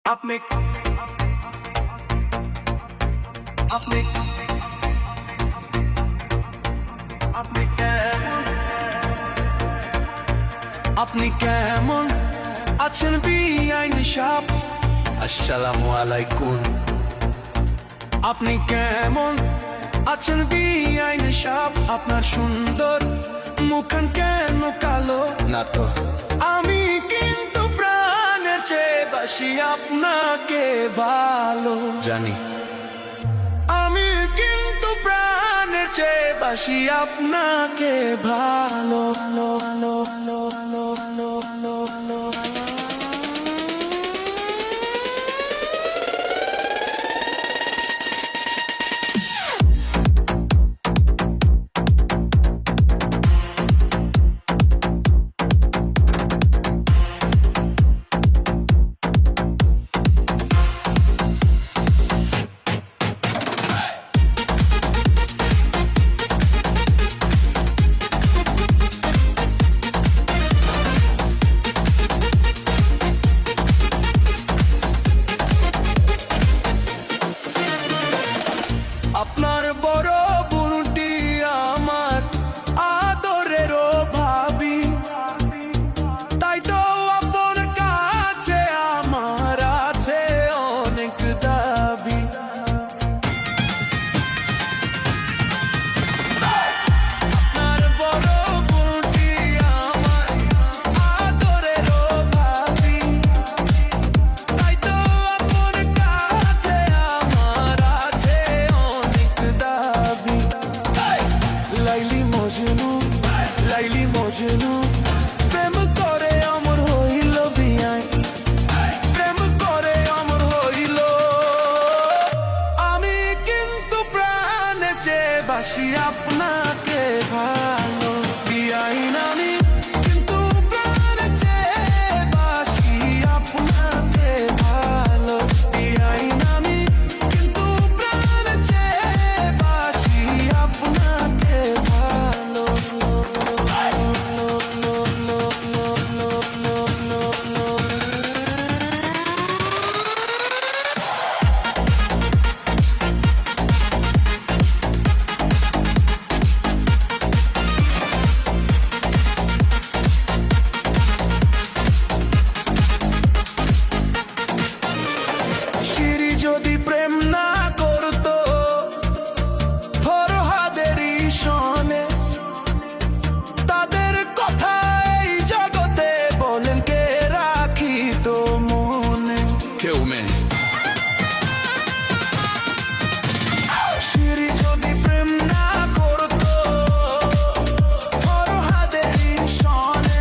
আপনি আপনি আপনি কেমন আপনি কেমন আছেন বিআইন সাহেব? আসসালামু আলাইকুম। আপনি কেমন আছেন বিআইন সাহেব? আপনার সুন্দর মুখখান কেন কালো? না তো আমি কিন্তু প্রাণের চেয়ে বাসি আপনাকে ভালো জানি। আমি কিন্তু প্রাণের চেয়ে বাসি আপনাকে ভালো ভালো ভালো ভালো ভালো ভালো ভালো ভালো। আপনার বড় বোনটি আমার আদরেরও ভাবি, তাই তো আপনার কাছে আমার আছে অনেক দাবি। আপনার বড় বোনটি আমার আদরেরও ভাবি, তাই তো আপনার কাছে আমার আছে দাবি। লাইলি মজনু লাইলি মজনু প্রেম করে অমর হইল বিয়াই, প্রেম করে অমর হইল। আমি কিন্তু প্রাণে চেয়ে বাসি আপনাকে ভালো বিয়াইন। আমি কিন্তু প্রাণে চেয়ে বাসি আপনাকে ভালো বিয়াইন। আমি কিন্তু প্রাণে চেয়ে বাসি আপনাকে ভালো। শিরি যদি প্রেম না করতো ফরহাদেরই সনে, তাদের কথা এই জগতে বলেন কে রাখিত মনে? কেউ মেয়ে। শিরি যদি প্রেম না করতো ফরহাদেরই সনে,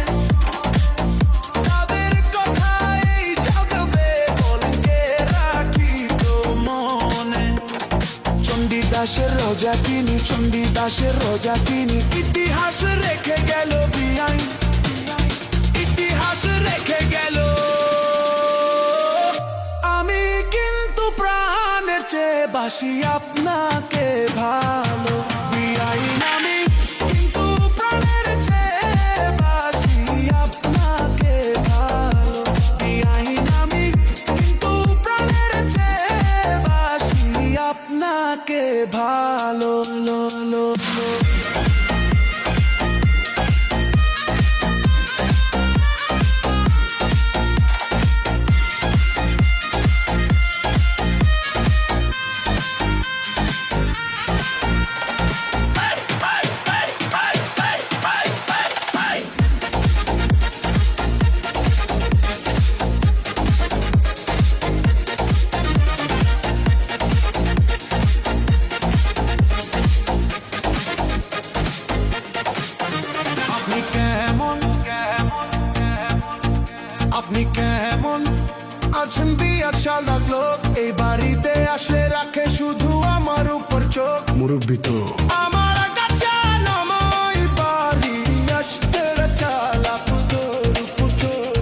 তাদের কথা এই জগতে বলেন কে রাখিত মনে? চণ্ডীদাসের রোজা তিনি চণ্ডীদাসের রোজা তিনি ইতিহাস রেখে গেল বিআইন, ইতিহাস রেখে গেল। আমি কিন্তু প্রাণের চেয়ে বাসি আপনাকে ভালো বিআইন। আমি কিন্তু প্রাণের চেয়ে বাসি আপনাকে ভালো বিআইন। আমি কিন্তু প্রাণের চেয়ে বাসি আপনাকে ভালো লো লো লো। আপনি কেমন আপনি কেমন আছেন বিয়া চালাক লোক? এই বাড়িতে আসলে রাখে শুধু আমার উপর চোখ। মুরব্বি তো আমার কাছে নময় বাড়ি আসতে চালাক তোর উপর চোখ।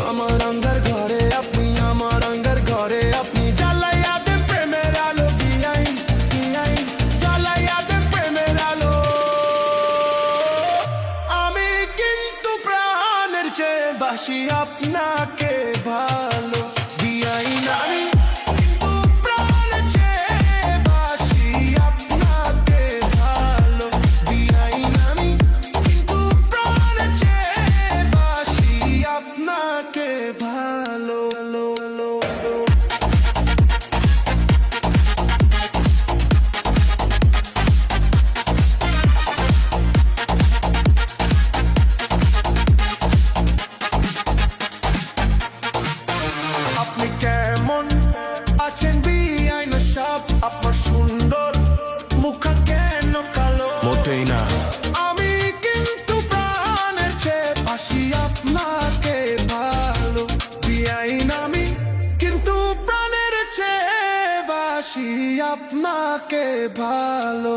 আমার আঙ্গার ঘরে আপনি আমার আঙ্গার ঘরে আপনি জ্বালাইয়া দেন প্রেমের আলো বিআইন, বিআইন জ্বালাইয়া দেন প্রেমের আলো। আমি কিন্তু প্রাণের চেয়ে বাসি আপনাকে ভালো বিআইন। আপনি কেমন আছেন বিআইন সাহেব? আপনার সুন্দর মুখ কেন কালো? মোটেই না, আমি কিন্তু প্রাণের চেয়ে বাসি আপনাকে ভালো। বিআইন আমি কিন্তু প্রাণের চেয়ে বাসি আপনাকে ভালো।